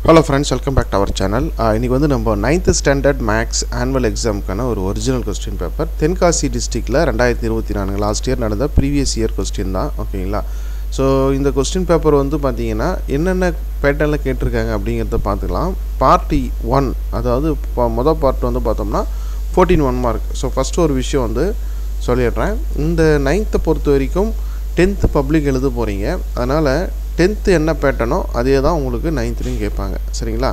Hello friends, welcome back to our channel. இன்னைக்கு வந்து நம்ம 9th ஸ்டாண்டர்ட் மேக்ஸ் ஆனுவல் எக்ஸாம்க்கான ஒரு ஒரிஜினல் क्वेश्चन பேப்பர் தென்காசி டிஸ்ட்ரிக்ட்ல 2024 லாஸ்ட் இயர் நடந்த ப்ரீவியஸ் இயர் क्वेश्चन தான். ஓகேங்களா? ஸோ இந்த क्वेश्चन பேப்பர் வந்து பார்த்தீங்கன்னா என்னென்ன பேட்டர்னில் கேட்டிருக்காங்க அப்படிங்கிறத பார்த்துக்கலாம். பார்ட் 1 அதாவது மொதல் பார்ட் வந்து பார்த்தோம்னா 14 1 மார்க். ஸோ ஃபஸ்ட்டு ஒரு விஷயம் வந்து சொல்லிடுறேன். இந்த 9th பொறுத்த வரைக்கும் 10th பப்ளிக் எழுத போகிறீங்க. அதனால் 10th என்ன பேட்டர்னோ அதே தான் உங்களுக்கு 9th கேட்பாங்க. சரிங்களா?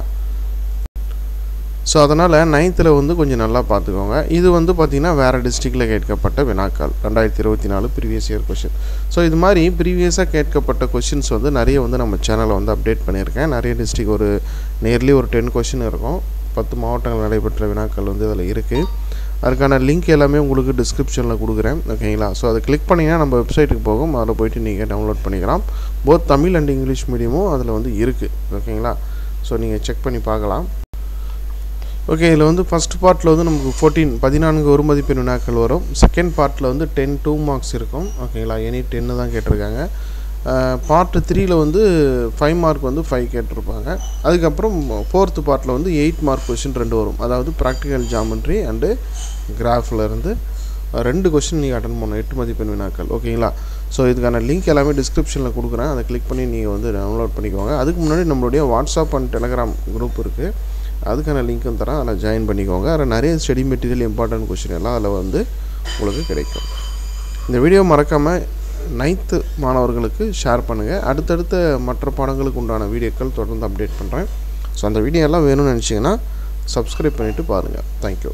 ஸோ அதனால் 9th வந்து கொஞ்சம் நல்லா பார்த்துக்கோங்க. இது வந்து பார்த்திங்கன்னா வேறு டிஸ்ட்ரிக்டில் கேட்கப்பட்ட வினாக்கள் 2024 ப்ரீவியஸ் இயர் கொஷின். ஸோ இது மாதிரி ப்ரீவியஸாக கேட்கப்பட்ட கொஷின்ஸ் வந்து நிறைய வந்து நம்ம சேனலில் வந்து அப்டேட் பண்ணியிருக்கேன். நிறைய டிஸ்ட்ரிக் ஒரு நியர்லி ஒரு 10 கொஷின் இருக்கும். 10 மாவட்டங்கள் நடைபெற்ற வினாக்கள் வந்து அதில் இருக்குது. அதுக்கான லிங்க் எல்லாமே உங்களுக்கு டிஸ்கிரிப்ஷனில் கொடுக்குறேன். ஓகேங்களா? ஸோ அதை கிளிக் பண்ணிங்கன்னா நம்ம வெப்சைட்டுக்கு போகும். அதில் போய்ட்டு நீங்கள் டவுன்லோட் பண்ணிக்கலாம். போத் தமிழ் அண்ட் இங்கிலீஷ் மீடியமும் அதில் வந்து இருக்குது. ஓகேங்களா? ஸோ நீங்கள் செக் பண்ணி பார்க்கலாம். ஓகே, இதில் வந்து ஃபஸ்ட் பார்ட்டில் வந்து நமக்கு 14 ஒரு மதிப்பெண் வினாக்கள் வரும். செகண்ட் பார்ட்டில் வந்து 10 2 மார்க்ஸ் இருக்கும். ஓகேங்களா? எனி 10 தான் கேட்டிருக்காங்க. பார்ட் 3ல் வந்து 5 மார்க் வந்து 5 கேட்டிருப்பாங்க. அதுக்கப்புறம் 4th பார்ட்டில் வந்து 8 மார்க் கொஷின் 2 வரும். அதாவது ப்ராக்டிக்கல் ஜாமெண்ட்ரி அண்டு கிராஃபில் இருந்து 2 கொஷின் நீங்கள் அட்டன் பண்ணணும். 8 மதிப்பெண் வினாக்கள். ஓகேங்களா? ஸோ இதுக்கான லிங்க் எல்லாமே டிஸ்கிரிப்ஷனில் கொடுக்குறேன். அதை கிளிக் பண்ணி நீங்கள் வந்து டவுன்லோட் பண்ணிக்கோங்க. அதுக்கு முன்னாடி நம்மளுடைய வாட்ஸ்அப் அண்ட் டெலகிராம் குரூப் இருக்குது. அதுக்கான லிங்க்கும் தரேன். அதில் ஜாயின் பண்ணிக்கோங்க. அதில் நிறைய ஸ்டடி மெட்டீரியல் இம்பார்ட்டன்ட் கொஷின் எல்லாம் அதில் வந்து உங்களுக்கு கிடைக்கும். இந்த வீடியோ மறக்காமல் 9th மாணவர்களுக்கு ஷேர் பண்ணுங்கள். அடுத்தடுத்த மற்ற பாடங்களுக்கு உண்டான வீடியோக்கள் தொடர்ந்து அப்டேட் பண்ணுறேன். ஸோ அந்த வீடியோ எல்லாம் வேணும்னு நினச்சிங்கன்னா சப்ஸ்கிரைப் பண்ணிவிட்டு பாருங்கள். தேங்க்யூ.